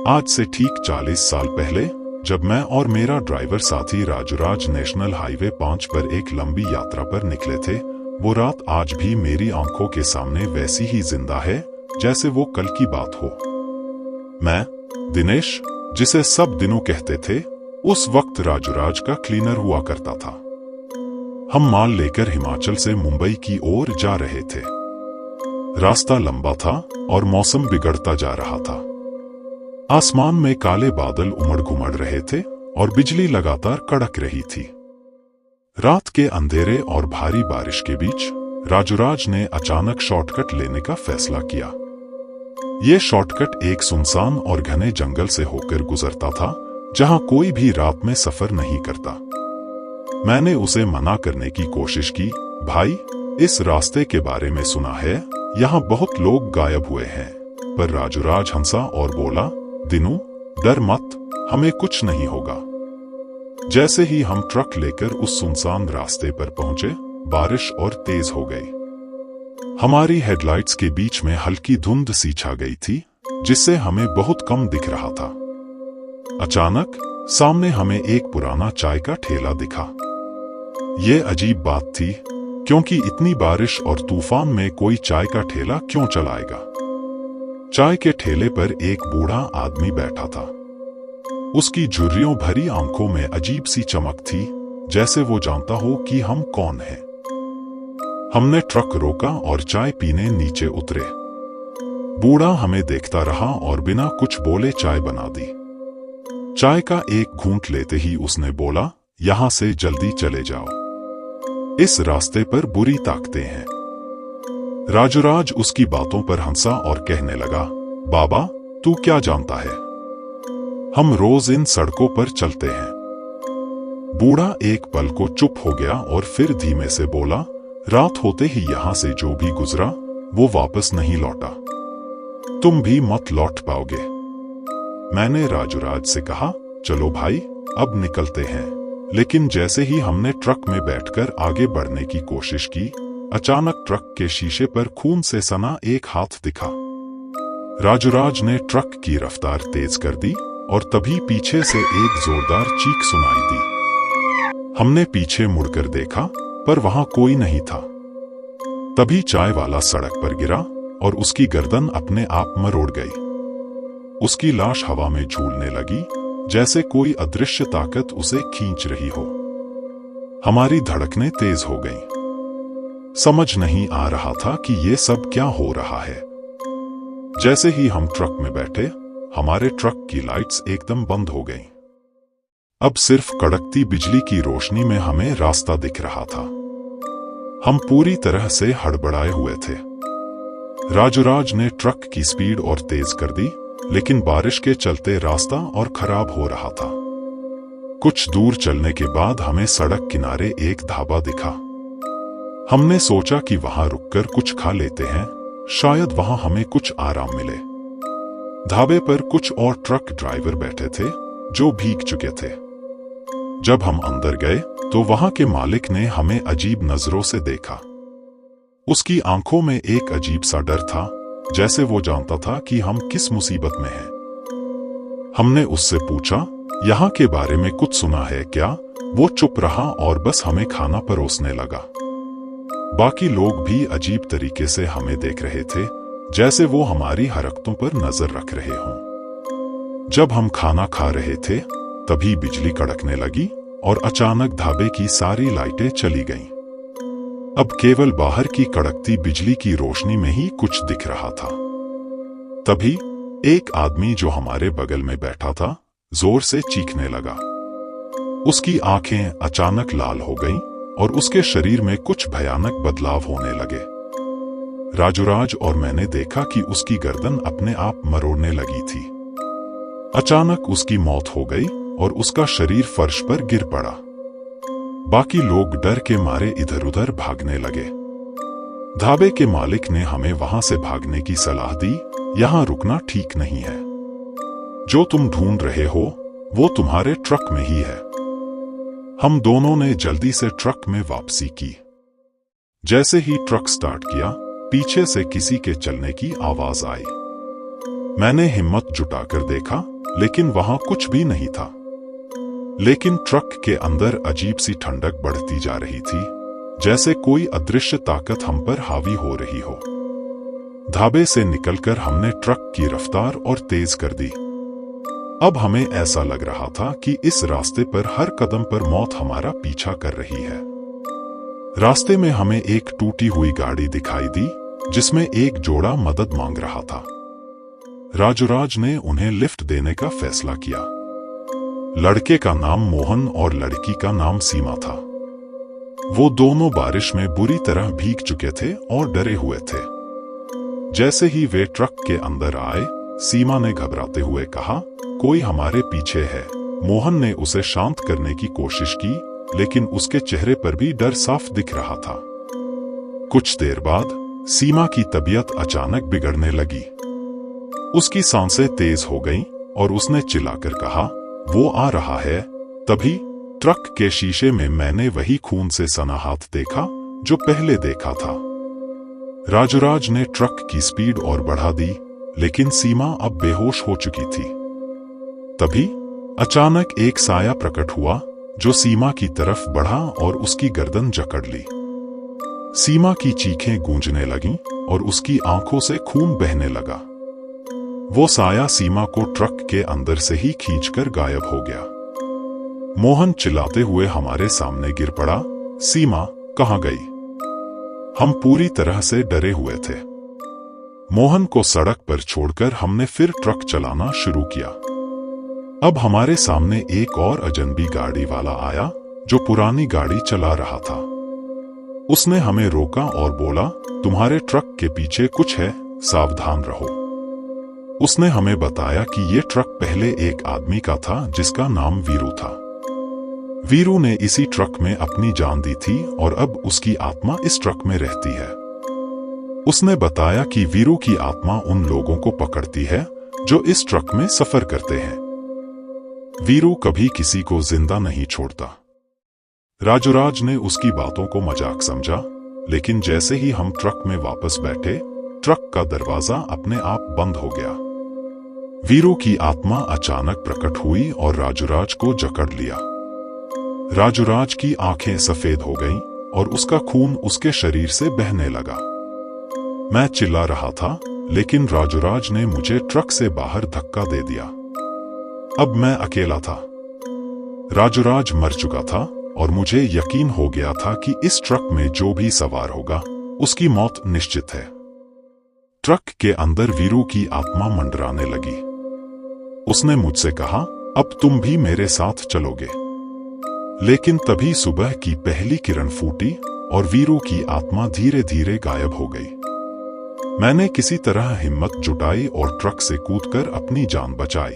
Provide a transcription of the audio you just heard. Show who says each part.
Speaker 1: आज से ठीक 40 साल पहले जब मैं और मेरा ड्राइवर साथी राजूराज नेशनल हाईवे 5 पर एक लंबी यात्रा पर निकले थे, वो रात आज भी मेरी आंखों के सामने वैसी ही जिंदा है जैसे वो कल की बात हो। मैं दिनेश, जिसे सब दिनों कहते थे, उस वक्त राजूराज का क्लीनर हुआ करता था। हम माल लेकर हिमाचल से मुंबई की ओर जा रहे थे। रास्ता लंबा था और मौसम बिगड़ता जा रहा था। आसमान में काले बादल उमड़ घुमड़ रहे थे और बिजली लगातार कड़क रही थी। रात के अंधेरे और भारी बारिश के बीच राजूराज ने अचानक शॉर्टकट लेने का फैसला किया। ये शॉर्टकट एक सुनसान और घने जंगल से होकर गुजरता था, जहां कोई भी रात में सफर नहीं करता। मैंने उसे मना करने की कोशिश की, भाई, इस रास्ते के बारे में सुना है, यहाँ बहुत लोग गायब हुए हैं। पर राजूराज हंसा और बोला, दिनू, डर मत, हमें कुछ नहीं होगा। जैसे ही हम ट्रक लेकर उस सुनसान रास्ते पर पहुंचे, बारिश और तेज हो गई। हमारी हेडलाइट्स के बीच में हल्की धुंध सी छा गई थी, जिससे हमें बहुत कम दिख रहा था। अचानक सामने हमें एक पुराना चाय का ठेला दिखा। ये अजीब बात थी, क्योंकि इतनी बारिश और तूफान में कोई चाय का ठेला क्यों चलाएगा। चाय के ठेले पर एक बूढ़ा आदमी बैठा था। उसकी झुर्रियों भरी आंखों में अजीब सी चमक थी, जैसे वो जानता हो कि हम कौन हैं। हमने ट्रक रोका और चाय पीने नीचे उतरे। बूढ़ा हमें देखता रहा और बिना कुछ बोले चाय बना दी। चाय का एक घूंट लेते ही उसने बोला, यहां से जल्दी चले जाओ, इस रास्ते पर बुरी ताकतें हैं। राजूराज उसकी बातों पर हंसा और कहने लगा, बाबा, तू क्या जानता है, हम रोज इन सड़कों पर चलते हैं। बूढ़ा एक पल को चुप हो गया और फिर धीमे से बोला, रात होते ही यहां से जो भी गुजरा वो वापस नहीं लौटा। तुम भी मत लौट पाओगे। मैंने राजूराज से कहा, चलो भाई, अब निकलते हैं। लेकिन जैसे ही हमने ट्रक में बैठकर आगे बढ़ने की कोशिश की, अचानक ट्रक के शीशे पर खून से सना एक हाथ दिखा। राजूराज ने ट्रक की रफ्तार तेज कर दी और तभी पीछे से एक जोरदार चीख सुनाई दी। हमने पीछे मुड़कर देखा, पर वहां कोई नहीं था। तभी चाय वाला सड़क पर गिरा और उसकी गर्दन अपने आप मरोड़ गई। उसकी लाश हवा में झूलने लगी, जैसे कोई अदृश्य ताकत उसे खींच रही हो। हमारी धड़कनें तेज हो गईं। समझ नहीं आ रहा था कि ये सब क्या हो रहा है। जैसे ही हम ट्रक में बैठे, हमारे ट्रक की लाइट्स एकदम बंद हो गईं। अब सिर्फ कड़कती बिजली की रोशनी में हमें रास्ता दिख रहा था। हम पूरी तरह से हड़बड़ाए हुए थे। राजूराज ने ट्रक की स्पीड और तेज कर दी, लेकिन बारिश के चलते रास्ता और खराब हो रहा था। कुछ दूर चलने के बाद हमें सड़क किनारे एक ढाबा दिखा। हमने सोचा कि वहां रुककर कुछ खा लेते हैं, शायद वहां हमें कुछ आराम मिले। ढाबे पर कुछ और ट्रक ड्राइवर बैठे थे जो भीग चुके थे। जब हम अंदर गए तो वहां के मालिक ने हमें अजीब नजरों से देखा। उसकी आंखों में एक अजीब सा डर था, जैसे वो जानता था कि हम किस मुसीबत में हैं। हमने उससे पूछा, यहाँ के बारे में कुछ सुना है क्या? वो चुप रहा और बस हमें खाना परोसने लगा। बाकी लोग भी अजीब तरीके से हमें देख रहे थे, जैसे वो हमारी हरकतों पर नजर रख रहे हों। जब हम खाना खा रहे थे, तभी बिजली कड़कने लगी और अचानक ढाबे की सारी लाइटें चली गईं। अब केवल बाहर की कड़कती बिजली की रोशनी में ही कुछ दिख रहा था। तभी एक आदमी जो हमारे बगल में बैठा था, जोर से चीखने लगा। उसकी आंखें अचानक लाल हो गईं और उसके शरीर में कुछ भयानक बदलाव होने लगे। राजूराज और मैंने देखा कि उसकी गर्दन अपने आप मरोड़ने लगी थी। अचानक उसकी मौत हो गई और उसका शरीर फर्श पर गिर पड़ा। बाकी लोग डर के मारे इधर उधर भागने लगे। ढाबे के मालिक ने हमें वहां से भागने की सलाह दी, यहां रुकना ठीक नहीं है। जो तुम ढूंढ रहे हो वो तुम्हारे ट्रक में ही है। हम दोनों ने जल्दी से ट्रक में वापसी की। जैसे ही ट्रक स्टार्ट किया, पीछे से किसी के चलने की आवाज आई। मैंने हिम्मत जुटाकर देखा लेकिन वहां कुछ भी नहीं था। लेकिन ट्रक के अंदर अजीब सी ठंडक बढ़ती जा रही थी, जैसे कोई अदृश्य ताकत हम पर हावी हो रही हो। ढाबे से निकलकर हमने ट्रक की रफ्तार और तेज कर दी। अब हमें ऐसा लग रहा था कि इस रास्ते पर हर कदम पर मौत हमारा पीछा कर रही है। रास्ते में हमें एक टूटी हुई गाड़ी दिखाई दी, जिसमें एक जोड़ा मदद मांग रहा था। राजूराज ने उन्हें लिफ्ट देने का फैसला किया। लड़के का नाम मोहन और लड़की का नाम सीमा था। वो दोनों बारिश में बुरी तरह भीग चुके थे और डरे हुए थे। जैसे ही वे ट्रक के अंदर आए, सीमा ने घबराते हुए कहा, कोई हमारे पीछे है। मोहन ने उसे शांत करने की कोशिश की, लेकिन उसके चेहरे पर भी डर साफ दिख रहा था। कुछ देर बाद सीमा की तबीयत अचानक बिगड़ने लगी। उसकी सांसें तेज हो गईं और उसने चिल्लाकर कहा, वो आ रहा है। तभी ट्रक के शीशे में मैंने वही खून से सना हाथ देखा जो पहले देखा था। राजूराज ने ट्रक की स्पीड और बढ़ा दी, लेकिन सीमा अब बेहोश हो चुकी थी। तभी अचानक एक साया प्रकट हुआ जो सीमा की तरफ बढ़ा और उसकी गर्दन जकड़ ली। सीमा की चीखें गूंजने लगीं और उसकी आंखों से खून बहने लगा। वो साया सीमा को ट्रक के अंदर से ही खींचकर गायब हो गया। मोहन चिल्लाते हुए हमारे सामने गिर पड़ा, सीमा कहां गई? हम पूरी तरह से डरे हुए थे। मोहन को सड़क पर छोड़कर हमने फिर ट्रक चलाना शुरू किया। अब हमारे सामने एक और अजनबी गाड़ी वाला आया जो पुरानी गाड़ी चला रहा था। उसने हमें रोका और बोला, तुम्हारे ट्रक के पीछे कुछ है, सावधान रहो। उसने हमें बताया कि ये ट्रक पहले एक आदमी का था जिसका नाम वीरू था। वीरू ने इसी ट्रक में अपनी जान दी थी और अब उसकी आत्मा इस ट्रक में रहती है। उसने बताया कि वीरू की आत्मा उन लोगों को पकड़ती है जो इस ट्रक में सफर करते हैं। वीरू कभी किसी को जिंदा नहीं छोड़ता। राजूराज ने उसकी बातों को मजाक समझा, लेकिन जैसे ही हम ट्रक में वापस बैठे, ट्रक का दरवाजा अपने आप बंद हो गया। वीरू की आत्मा अचानक प्रकट हुई और राजूराज को जकड़ लिया। राजूराज की आंखें सफेद हो गईं और उसका खून उसके शरीर से बहने लगा। मैं चिल्ला रहा था, लेकिन राजूराज ने मुझे ट्रक से बाहर धक्का दे दिया। अब मैं अकेला था। राजूराज मर चुका था और मुझे यकीन हो गया था कि इस ट्रक में जो भी सवार होगा उसकी मौत निश्चित है। ट्रक के अंदर वीरू की आत्मा मंडराने लगी। उसने मुझसे कहा, अब तुम भी मेरे साथ चलोगे। लेकिन तभी सुबह की पहली किरण फूटी और वीरू की आत्मा धीरे धीरे गायब हो गई। मैंने किसी तरह हिम्मत जुटाई और ट्रक से कूदकर अपनी जान बचाई।